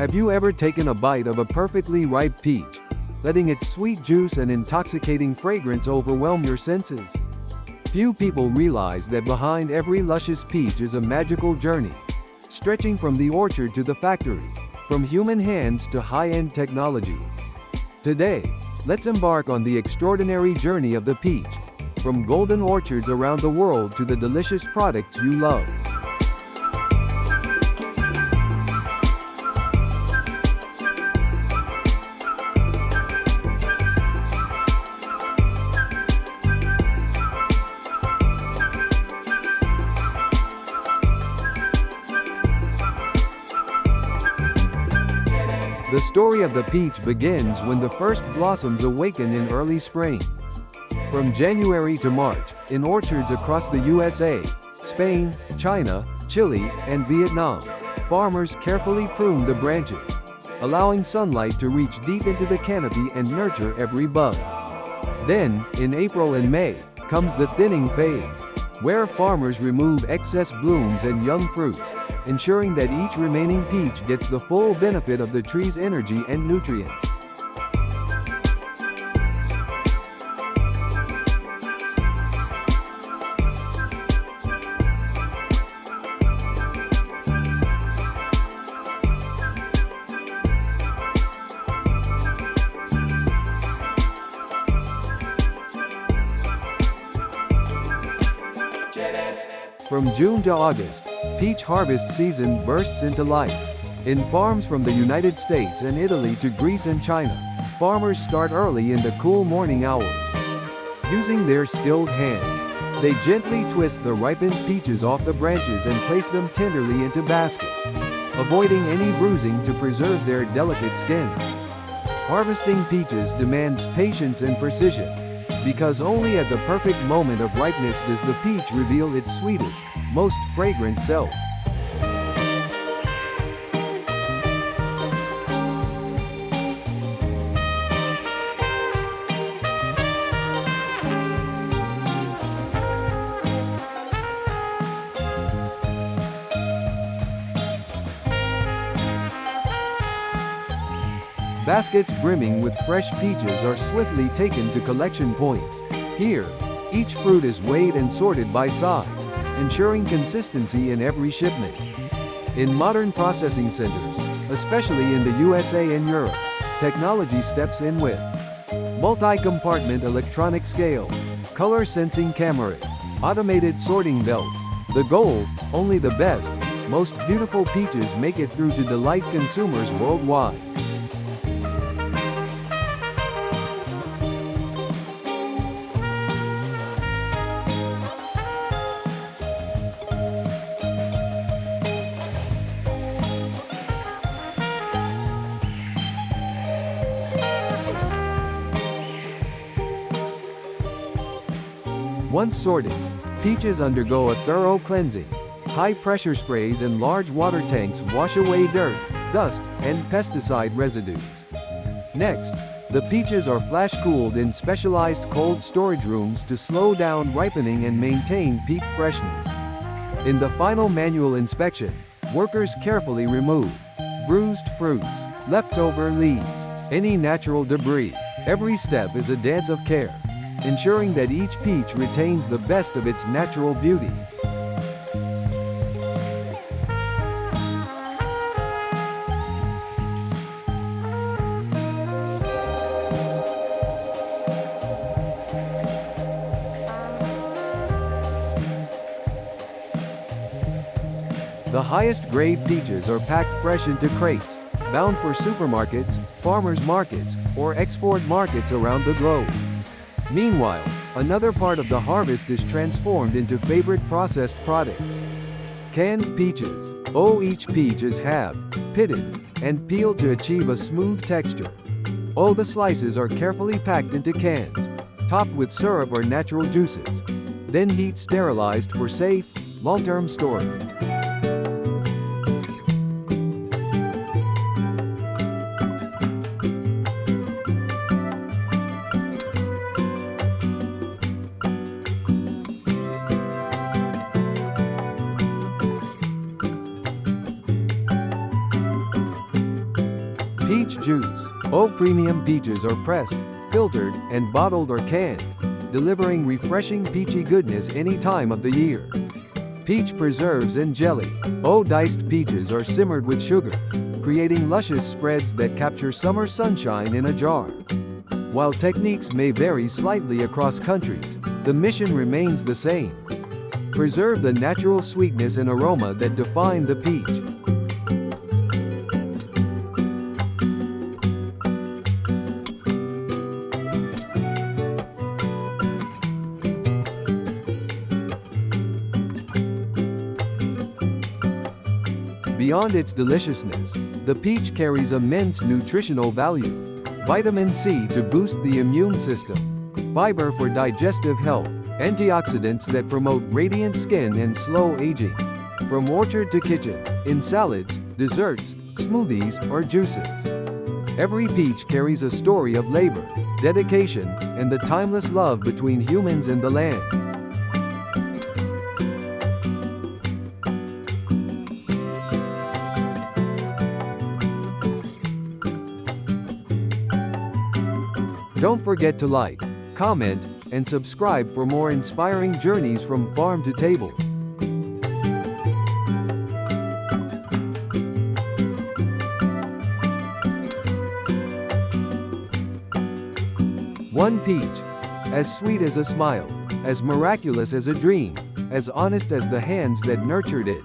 Have you ever taken a bite of a perfectly ripe peach, letting its sweet juice and intoxicating fragrance overwhelm your senses? Few people realize that behind every luscious peach is a magical journey, stretching from the orchard to the factory, from human hands to high-end technology. Today, let's embark on the extraordinary journey of the peach, from golden orchards around the world to the delicious products you love. The story of the peach begins when the first blossoms awaken in early spring. From January to March, in orchards across the USA, Spain, China, Chile, and Vietnam, farmers carefully prune the branches, allowing sunlight to reach deep into the canopy and nurture every bud. Then, in April and May, comes the thinning phase, where farmers remove excess blooms and young fruits, ensuring that each remaining peach gets the full benefit of the tree's energy and nutrients. From June to August, peach harvest season bursts into life. In farms from the United States and Italy to Greece and China, farmers start early in the cool morning hours. Using their skilled hands, they gently twist the ripened peaches off the branches and place them tenderly into baskets, avoiding any bruising to preserve their delicate skins. Harvesting peaches demands patience and precision, because only at the perfect moment of ripeness does the peach reveal its sweetest, most fragrant self. Baskets brimming with fresh peaches are swiftly taken to collection points. Here, each fruit is weighed and sorted by size, ensuring consistency in every shipment. In modern processing centers, especially in the USA and Europe, technology steps in with multi-compartment electronic scales, color-sensing cameras, automated sorting belts. The goal: only the best, most beautiful peaches make it through to delight consumers worldwide. Once sorted, peaches undergo a thorough cleansing. High-pressure sprays and large water tanks wash away dirt, dust, and pesticide residues. Next, the peaches are flash-cooled in specialized cold storage rooms to slow down ripening and maintain peak freshness. In the final manual inspection, workers carefully remove bruised fruits, leftover leaves, any natural debris. Every step is a dance of care, ensuring that each peach retains the best of its natural beauty. The highest grade peaches are packed fresh into crates, bound for supermarkets, farmers markets, or export markets around the globe. Meanwhile, another part of the harvest is transformed into favorite processed products. Canned peaches. Oh, each peach is halved, pitted, and peeled to achieve a smooth texture. Oh, the slices are carefully packed into cans, topped with syrup or natural juices, then heat sterilized for safe, long-term storage. Peach juice. All premium peaches are pressed, filtered, and bottled or canned, delivering refreshing peachy goodness any time of the year. Peach preserves and jelly. All diced peaches are simmered with sugar, creating luscious spreads that capture summer sunshine in a jar. While techniques may vary slightly across countries, the mission remains the same. Preserve the natural sweetness and aroma that define the peach. Beyond its deliciousness, the peach carries immense nutritional value. Vitamin C to boost the immune system, fiber for digestive health, antioxidants that promote radiant skin and slow aging. From orchard to kitchen, in salads, desserts, smoothies, or juices. Every peach carries a story of labor, dedication, and the timeless love between humans and the land. Don't forget to like, comment, and subscribe for more inspiring journeys from farm to table. One peach, as sweet as a smile, as miraculous as a dream, as honest as the hands that nurtured it.